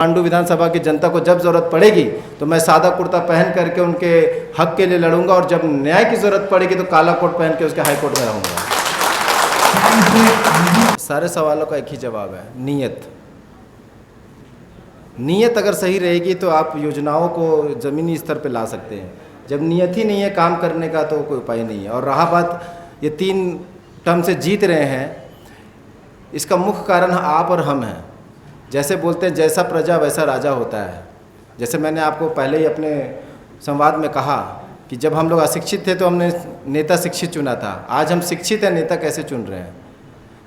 पांडु विधानसभा की जनता को जब ज़रूरत पड़ेगी तो मैं सादा कुर्ता पहन करके उनके हक के लिए लड़ूंगा, और जब न्याय की ज़रूरत पड़ेगी तो काला कोट पहन के उसके हाई कोर्ट में रहूंगा। सारे सवालों का एक ही जवाब है, नीयत। नीयत अगर सही रहेगी तो आप योजनाओं को ज़मीनी स्तर पे ला सकते हैं। जब नीयत ही नहीं है काम करने का तो कोई उपाय नहीं है। और रहा बात ये 3 टर्म से जीत रहे हैं, इसका मुख्य कारण आप और हम हैं। जैसे बोलते हैं जैसा प्रजा वैसा राजा होता है। जैसे मैंने आपको पहले ही अपने संवाद में कहा कि जब हम लोग अशिक्षित थे तो हमने नेता शिक्षित चुना था, आज हम शिक्षित हैं, नेता कैसे चुन रहे हैं।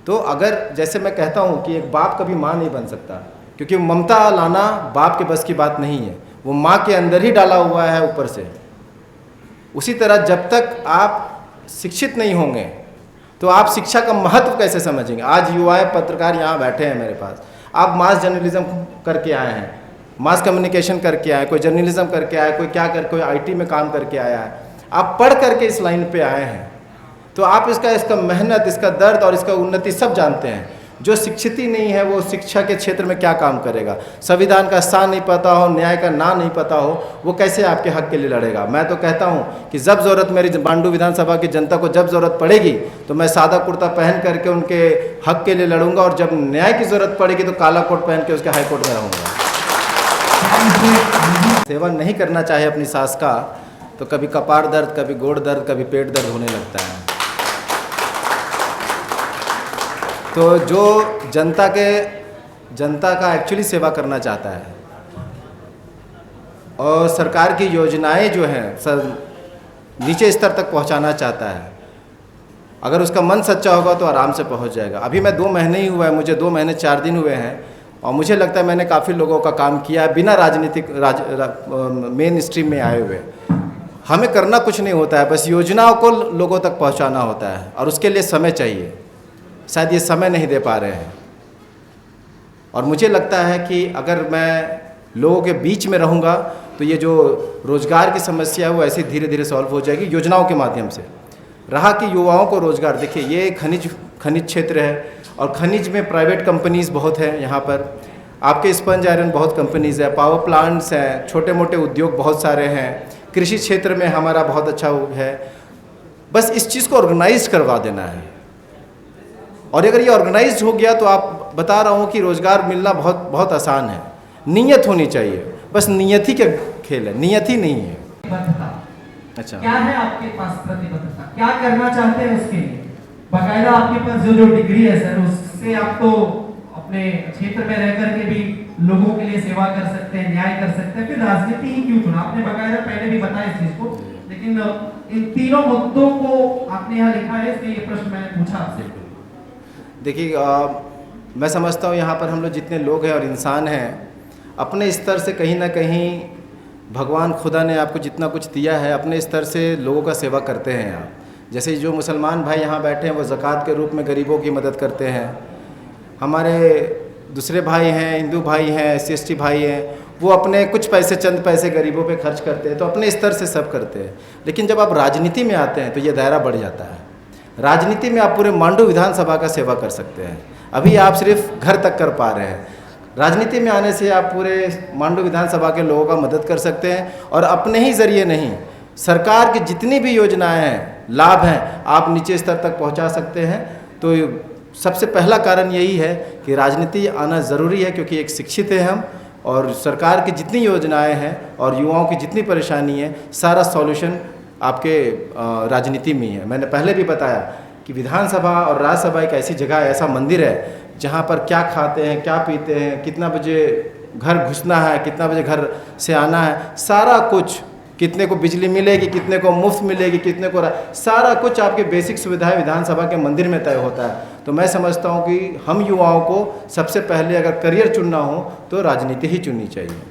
तो अगर जैसे मैं कहता हूँ कि एक बाप कभी माँ नहीं बन सकता, क्योंकि ममता लाना बाप के बस की बात नहीं है, वो माँ के अंदर ही डाला हुआ है ऊपर से। उसी तरह जब तक आप शिक्षित नहीं होंगे तो आप शिक्षा का महत्व कैसे समझेंगे। आज युवा पत्रकार यहाँ बैठे हैं मेरे पास, आप मास जर्नलिज्म करके आए हैं, मास कम्युनिकेशन करके आए, कोई जर्नलिज्म करके आए, कोई क्या कर, कोई आईटी में काम करके आया है, आप पढ़ करके इस लाइन पे आए हैं, तो आप इसका मेहनत, इसका दर्द और इसका उन्नति सब जानते हैं। जो शिक्षित ही नहीं है वो शिक्षा के क्षेत्र में क्या काम करेगा। संविधान का सा नहीं पता हो, न्याय का ना नहीं पता हो, वो कैसे आपके हक के लिए लड़ेगा। मैं तो कहता हूँ कि जब ज़रूरत मेरी पांडु विधानसभा की जनता को जब ज़रूरत पड़ेगी तो मैं सादा कुर्ता पहन करके उनके हक के लिए लड़ूंगा, और जब न्याय की ज़रूरत पड़ेगी तो काला कोट पहन के उसके हाई कोर्ट में रहूँगा। सेवा नहीं करना चाहे अपनी सास का तो कभी कपार दर्द, कभी गोड़ दर्द, कभी पेट दर्द होने लगता है। तो जो जनता का एक्चुअली सेवा करना चाहता है और सरकार की योजनाएं जो हैं नीचे स्तर तक पहुंचाना चाहता है, अगर उसका मन सच्चा होगा तो आराम से पहुंच जाएगा। अभी मैं 2 महीने ही हुआ है, मुझे 2 महीने 4 दिन हुए हैं, और मुझे लगता है मैंने काफ़ी लोगों का काम किया है बिना राजनीतिक मेन स्ट्रीम में आए हुए। हमें करना कुछ नहीं होता है, बस योजनाओं को लोगों तक पहुँचाना होता है, और उसके लिए समय चाहिए। शायद ये समय नहीं दे पा रहे हैं, और मुझे लगता है कि अगर मैं लोगों के बीच में रहूँगा तो ये जो रोज़गार की समस्या है वो ऐसे धीरे धीरे सॉल्व हो जाएगी योजनाओं के माध्यम से। रहा कि युवाओं को रोज़गार, देखिए ये खनिज क्षेत्र है, और खनिज में प्राइवेट कंपनीज़ बहुत हैं। यहाँ पर आपके स्पंज आयरन बहुत कंपनीज़ है, पावर प्लांट्स हैं, छोटे मोटे उद्योग बहुत सारे हैं, कृषि क्षेत्र में हमारा बहुत अच्छा है। बस इस चीज़ को ऑर्गेनाइज करवा देना है, और अगर ये ऑर्गेनाइज हो गया तो आप बता रहा हूँ कि रोज़गार मिलना बहुत बहुत आसान है। नीयत होनी चाहिए, बस नीयत ही का खेल है, नीयत ही नहीं है। अच्छा, क्या है आपके पास प्रतिबद्धता, क्या करना चाहते हैं उसके लिए? बाकायदा आपके पास जो डिग्री है सर, उससे आप तो अपने क्षेत्र में रह करके भी लोगों के लिए सेवा कर सकते हैं, न्याय कर सकते हैं, फिर राजनीति ही क्यों चुना? आपने बाकायदा पहले भी बताया इस चीज को, लेकिन इन तीनों मुद्दों को आपने यहाँ लिखा है, इसलिए ये प्रश्न मैंने पूछा आपसे। देखिए मैं समझता हूँ यहाँ पर हम लोग जितने लोग हैं और इंसान हैं, अपने स्तर से कहीं ना कहीं भगवान खुदा ने आपको जितना कुछ दिया है अपने स्तर से लोगों का सेवा करते हैं आप। जैसे जो मुसलमान भाई यहाँ बैठे हैं वो ज़कात के रूप में गरीबों की मदद करते हैं, हमारे दूसरे भाई हैं, हिंदू भाई हैं, SC/ST भाई हैं, वो अपने कुछ पैसे, चंद पैसे गरीबों पे खर्च करते हैं, तो अपने स्तर से सब करते हैं। लेकिन जब आप राजनीति में आते हैं तो ये दायरा बढ़ जाता है। राजनीति में आप पूरे मांडू विधानसभा का सेवा कर सकते हैं, अभी आप सिर्फ घर तक कर पा रहे हैं। राजनीति में आने से आप पूरे मांडू विधानसभा के लोगों का मदद कर सकते हैं, और अपने ही ज़रिए नहीं, सरकार की जितनी भी योजनाएं हैं, लाभ हैं, आप नीचे स्तर तक पहुंचा सकते हैं। तो सबसे पहला कारण यही है कि राजनीति आना ज़रूरी है, क्योंकि एक शिक्षित है हम, और सरकार की जितनी योजनाएँ हैं और युवाओं की जितनी परेशानी है, सारा सॉल्यूशन आपके राजनीति में ही है। मैंने पहले भी बताया कि विधानसभा और राज्यसभा एक ऐसी जगह है, ऐसा मंदिर है जहाँ पर क्या खाते हैं, क्या पीते हैं, कितना बजे घर घुसना है, कितना बजे घर से आना है, सारा कुछ, कितने को बिजली मिलेगी, कितने को मुफ्त मिलेगी, कितने को सारा कुछ आपके बेसिक सुविधाएं विधानसभा के मंदिर में तय होता है। तो मैं समझता हूँ कि हम युवाओं को सबसे पहले अगर करियर चुनना हो तो राजनीति ही चुननी चाहिए।